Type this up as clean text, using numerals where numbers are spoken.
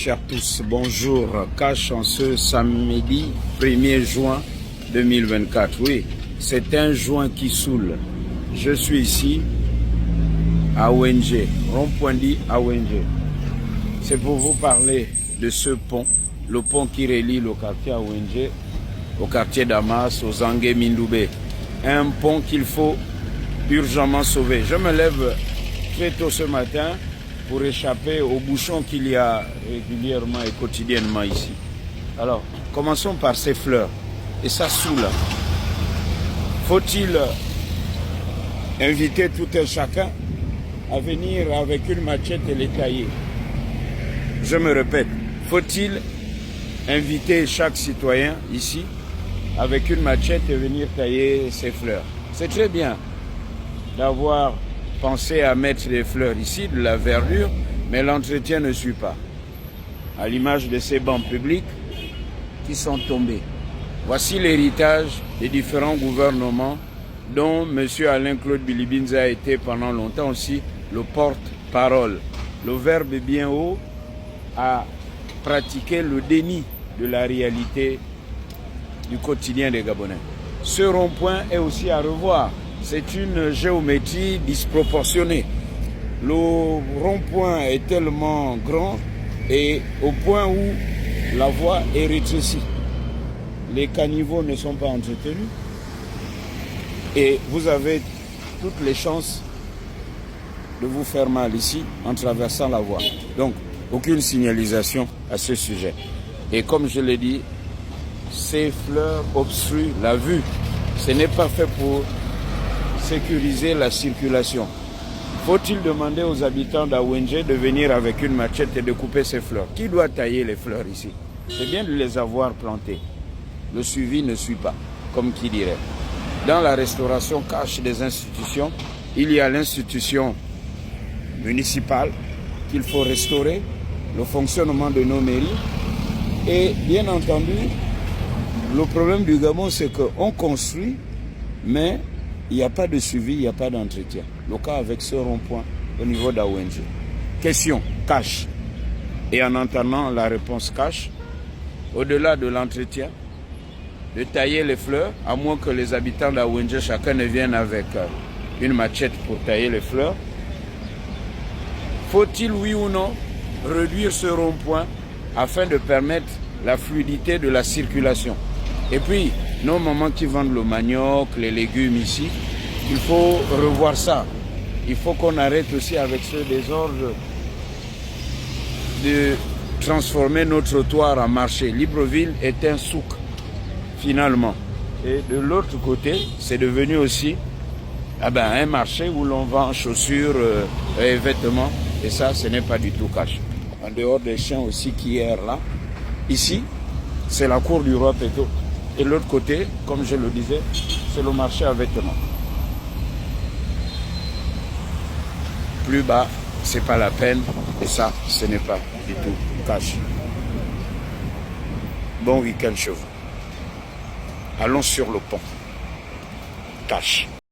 Chers tous, bonjour. Cash en ce samedi 1er juin 2024. Oui, c'est un juin qui saoule. Je suis ici à ONG, rond-point dit à ONG. C'est pour vous parler de ce pont, le pont qui relie le quartier à ONG au quartier d'Amas, aux Angué Mindoubé. Un pont qu'il faut urgemment sauver. Je me lève très tôt ce matin pour échapper aux bouchons qu'il y a régulièrement et quotidiennement ici. Alors, commençons par ces fleurs. Et ça saoule. Faut-il inviter tout un chacun à venir avec une machette et les tailler? Je me répète, faut-il inviter chaque citoyen ici avec une machette et venir tailler ces fleurs? C'est très bien d'avoir pensé à mettre des fleurs ici, de la verdure, mais l'entretien ne suit pas. À l'image de ces bancs publics qui sont tombés. Voici l'héritage des différents gouvernements dont M. Alain-Claude Bilibinza a été pendant longtemps aussi le porte-parole. Le verbe est bien haut à pratiquer le déni de la réalité du quotidien des Gabonais. Ce rond-point est aussi à revoir. C'est une géométrie disproportionnée. Le rond-point est tellement grand et au point où la voie est rétrécie. Les caniveaux ne sont pas entretenus et vous avez toutes les chances de vous faire mal ici en traversant la voie. Donc, aucune signalisation à ce sujet. Et comme je l'ai dit, ces fleurs obstruent la vue. Ce n'est pas fait pour sécuriser la circulation. Faut-il demander aux habitants d'Awenge de venir avec une machette et de couper ces fleurs? Qui doit tailler les fleurs ici? C'est bien de les avoir plantées. Le suivi ne suit pas, comme qui dirait. Dans la restauration cache des institutions, il y a l'institution municipale qu'il faut restaurer, le fonctionnement de nos mairies. Et bien entendu, le problème du Gabon, c'est qu'on construit, mais il n'y a pas de suivi, il n'y a pas d'entretien. Le cas avec ce rond-point au niveau d'Awenge. Question, cash. Et en entendant la réponse cash, au-delà de l'entretien, de tailler les fleurs, à moins que les habitants d'Awenge, chacun ne vienne avec une machette pour tailler les fleurs. Faut-il, oui ou non, réduire ce rond-point afin de permettre la fluidité de la circulation? Et puis, nos mamans qui vendent le manioc, les légumes ici, il faut revoir ça. Il faut qu'on arrête aussi avec ce désordre de transformer nos trottoirs en marché. Libreville est un souk, finalement. Et de l'autre côté, c'est devenu aussi un marché où l'on vend chaussures et vêtements. Et ça, ce n'est pas du tout cash. En dehors des chiens aussi qui errent là. Ici, c'est la cour du roi Péto. Et l'autre côté, comme je le disais, c'est le marché à vêtements. Plus bas, c'est pas la peine. Et ça, ce n'est pas du tout cash. Bon week-end chez vous. Allons sur le pont. Cash.